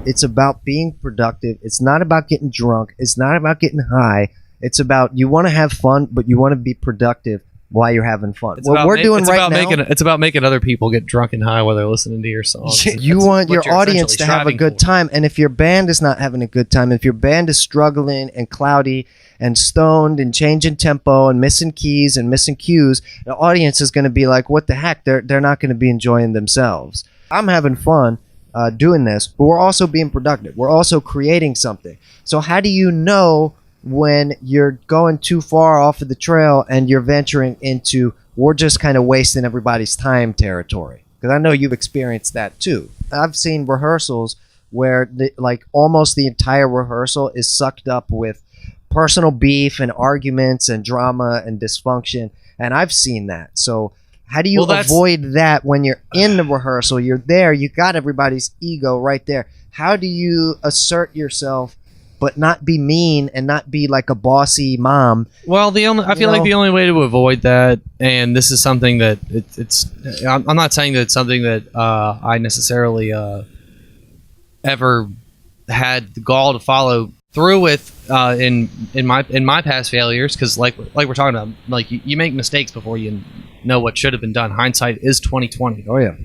It's about being productive. It's not about getting drunk. It's not about getting high. It's about you want to have fun, but you want to be productive while you're having fun. What we're doing right now, it's about making other people get drunk and high while they're listening to your songs. You want your audience to have a good time, and if your band is not having a good time, if your band is struggling and cloudy and stoned and changing tempo and missing keys and missing cues, the audience is going to be like, what the heck? They're not going to be enjoying themselves. I'm having fun doing this, but we're also being productive. We're also creating something. So how do you know when you're going too far off of the trail and you're venturing into we're just kind of wasting everybody's time territory? Because I know you've experienced that too. I've seen rehearsals where like almost the entire rehearsal is sucked up with personal beef and arguments and drama and dysfunction, and I've seen that. So how do you avoid that when you're in the rehearsal? You're there, you got everybody's ego right there. How do you assert yourself but not be mean and not be like a bossy mom? Well, I feel like the only way to avoid that, and this is something that I'm not saying that it's something that I necessarily ever had the gall to follow through with in my past failures, because like we're talking about, like you make mistakes before you know what should have been done. Hindsight is 20/20. Oh yeah.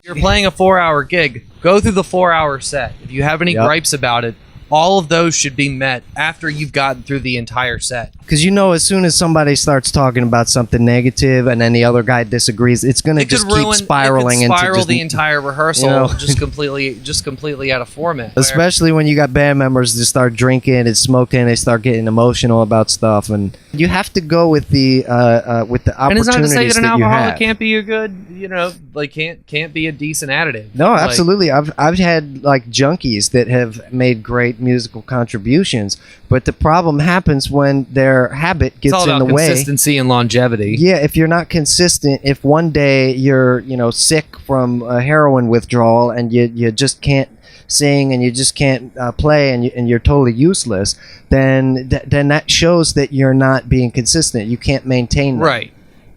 You're playing a 4-hour gig. Go through the 4-hour set. If you have any gripes about it, all of those should be met after you've gotten through the entire set. Because as soon as somebody starts talking about something negative and then the other guy disagrees, it's going to just keep spiraling into the entire rehearsal, just completely out of format. Especially when you got band members that start drinking and smoking, they start getting emotional about stuff, and you have to go with the opportunities and it's not to say that an alcoholic have. Can't be a good, like can't be a decent additive. No, absolutely. I've had like junkies that have made great musical contributions, but the problem happens when their habit gets in the way. Consistency and longevity. Yeah, if you're not consistent, if one day you're sick from a heroin withdrawal and you just can't sing and you just can't play and you're totally useless, then that shows that you're not being consistent. You can't maintain that. Right.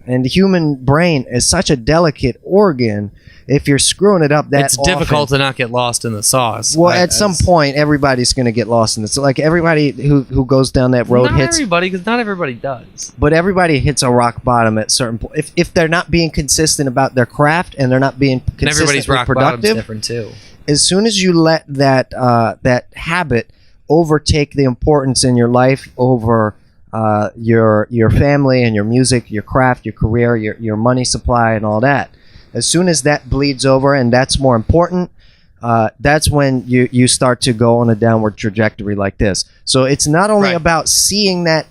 And the human brain is such a delicate organ. If you're screwing it up it's difficult to not get lost in the sauce. Well, at some point, everybody's going to get lost in this. Like everybody who goes down that road not everybody, because not everybody does. But everybody hits a rock bottom at certain point. If they're not being consistent about their craft and they're not being consistently and everybody's rock productive, bottom's different too. As soon as you let that habit overtake the importance in your life over your family and your music, your craft, your career, your money supply, and all that. As soon as that bleeds over and that's more important, that's when you start to go on a downward trajectory like this. So it's not only about seeing that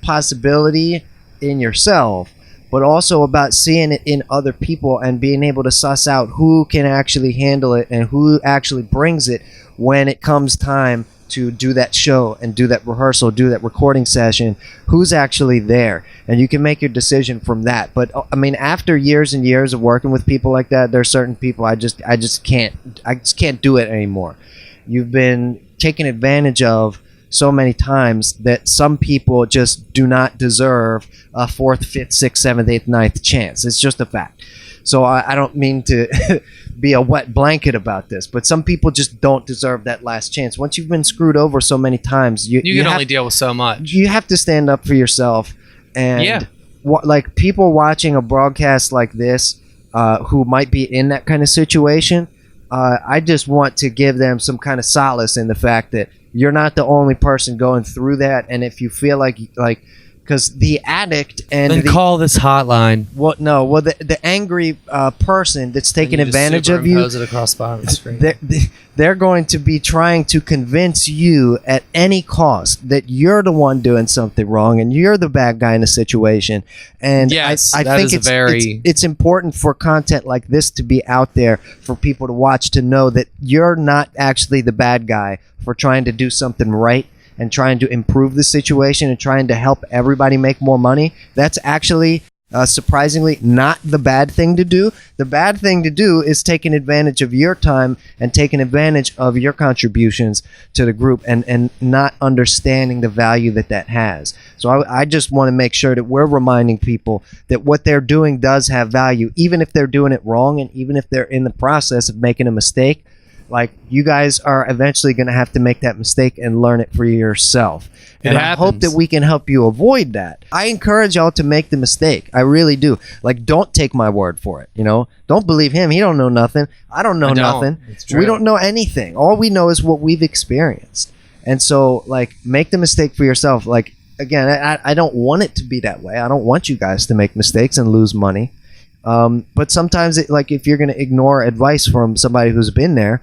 possibility in yourself, but also about seeing it in other people and being able to suss out who can actually handle it and who actually brings it when it comes time to do that show and do that rehearsal, do that recording session, who's actually there. And you can make your decision from that. But I mean, after years and years of working with people like that, there are certain people I just can't do it anymore. You've been taken advantage of so many times that some people just do not deserve a 4th, 5th, 6th, 7th, 8th, 9th chance. It's just a fact. So I don't mean to be a wet blanket about this, but some people just don't deserve that last chance. Once you've been screwed over so many times, you can only deal with so much. You have to stand up for yourself. And like people watching a broadcast like this who might be in that kind of situation, I just want to give them some kind of solace in the fact that you're not the only person going through that. And if you feel like because the addict and then call this hotline. The angry person that's taking advantage of you, it across the bottom of the screen. They're going to be trying to convince you at any cost that you're the one doing something wrong and you're the bad guy in the situation. And yes, I think it's important for content like this to be out there for people to watch, to know that you're not actually the bad guy for trying to do something right and trying to improve the situation and trying to help everybody make more money. That's actually Surprisingly, not the bad thing to do. The bad thing to do is taking advantage of your time and taking advantage of your contributions to the group and not understanding the value that has. So I just want to make sure that we're reminding people that what they're doing does have value, even if they're doing it wrong and even if they're in the process of making a mistake. Like, you guys are eventually going to have to make that mistake and learn it for yourself. And I hope that we can help you avoid that. I encourage y'all to make the mistake. I really do. Like, don't take my word for it. Don't believe him. He don't know nothing. I don't know nothing. We don't know anything. All we know is what we've experienced. And so, like, make the mistake for yourself. Like, again, I don't want it to be that way. I don't want you guys to make mistakes and lose money. But sometimes, if you're going to ignore advice from somebody who's been there,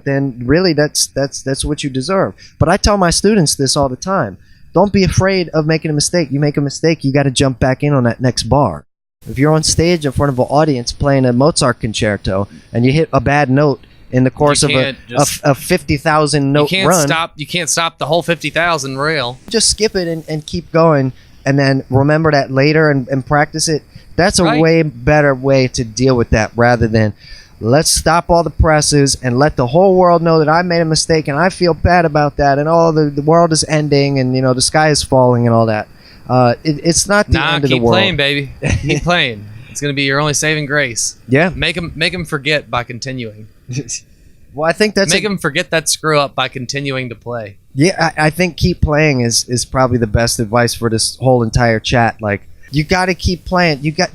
then really that's what you deserve. But I tell my students this all the time. Don't be afraid of making a mistake. You make a mistake, you got to jump back in on that next bar. If you're on stage in front of an audience playing a Mozart concerto and you hit a bad note in the course of a 50,000 note run, you can't stop the whole 50,000 rail. Just skip it and keep going, and then remember that later and practice it. That's a way better way to deal with that, rather than let's stop all the presses and let the whole world know that I made a mistake and I feel bad about that, and the world is ending and the sky is falling and all that. It's not the end of the world. Keep playing, baby. Keep playing. It's going to be your only saving grace. Yeah. Make them forget by continuing. Well, I think that's make them forget that screw up by continuing to play. Yeah, I think keep playing is probably the best advice for this whole entire chat. Like, you got to keep playing. You got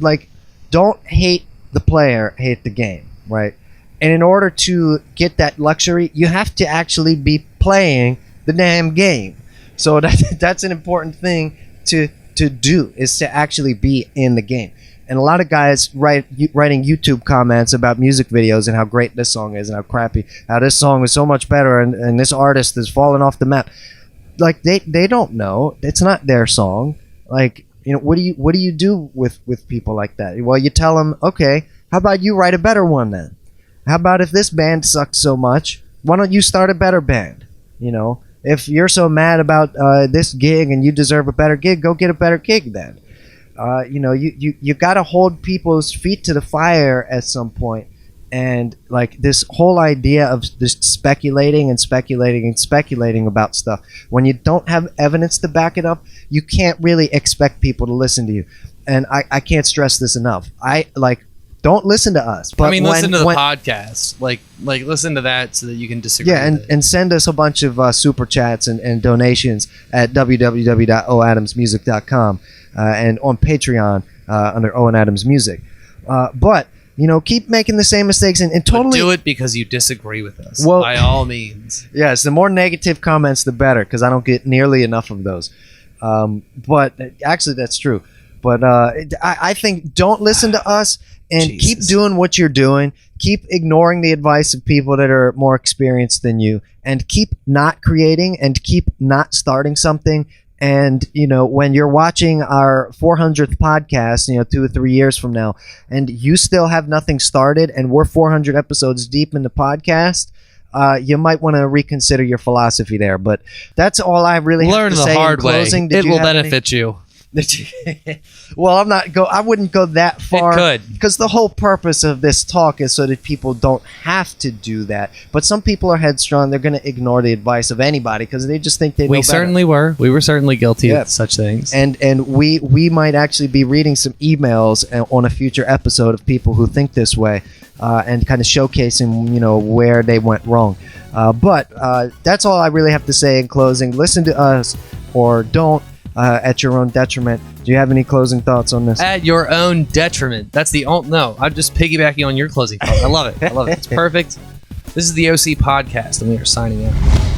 don't hate the player, hate the game, right? And in order to get that luxury, you have to actually be playing the damn game. So that's an important thing to do, is to actually be in the game. And a lot of guys writing YouTube comments about music videos and how great this song is and how crappy, how this song is so much better and this artist is falling off the map. Like, they don't know. It's not their song. Like, what do you do with people like that? Well, you tell them, okay, how about you write a better one then? How about if this band sucks so much, why don't you start a better band? If you're so mad about this gig and you deserve a better gig, go get a better gig then. You got to hold people's feet to the fire at some point. And like, this whole idea of this speculating about stuff, when you don't have evidence to back it up, you can't really expect people to listen to you. And I can't stress this enough. Don't listen to us. But listen to the podcast. Like listen to that so that you can disagree. Yeah, and send us a bunch of super chats and donations at www.oadamsmusic.com and on Patreon under Owen Adams Music. But keep making the same mistakes and totally do it because you disagree with us. Well, by all means. Yes, the more negative comments, the better, because I don't get nearly enough of those. But actually, that's true. But I think don't listen to us and keep doing what you're doing. Keep ignoring the advice of people that are more experienced than you, and keep not creating and keep not starting something. And, when you're watching our 400th podcast, 2 or 3 years from now, and you still have nothing started and we're 400 episodes deep in the podcast, you might want to reconsider your philosophy there. But that's all I really have to say. Learn the hard way. It will benefit you. Well, I wouldn't go that far. It could, because the whole purpose of this talk is so that people don't have to do that. But some people are headstrong; they're going to ignore the advice of anybody because they just think they know better. We certainly were. We were certainly guilty of such things. And we might actually be reading some emails on a future episode of people who think this way, and kind of showcasing where they went wrong. But that's all I really have to say in closing. Listen to us or don't. At your own detriment. Do you have any closing thoughts on this? At your own detriment. That's the no. I'm just piggybacking on your closing thought. I love it. It's perfect. This is the OC podcast, and we are signing out.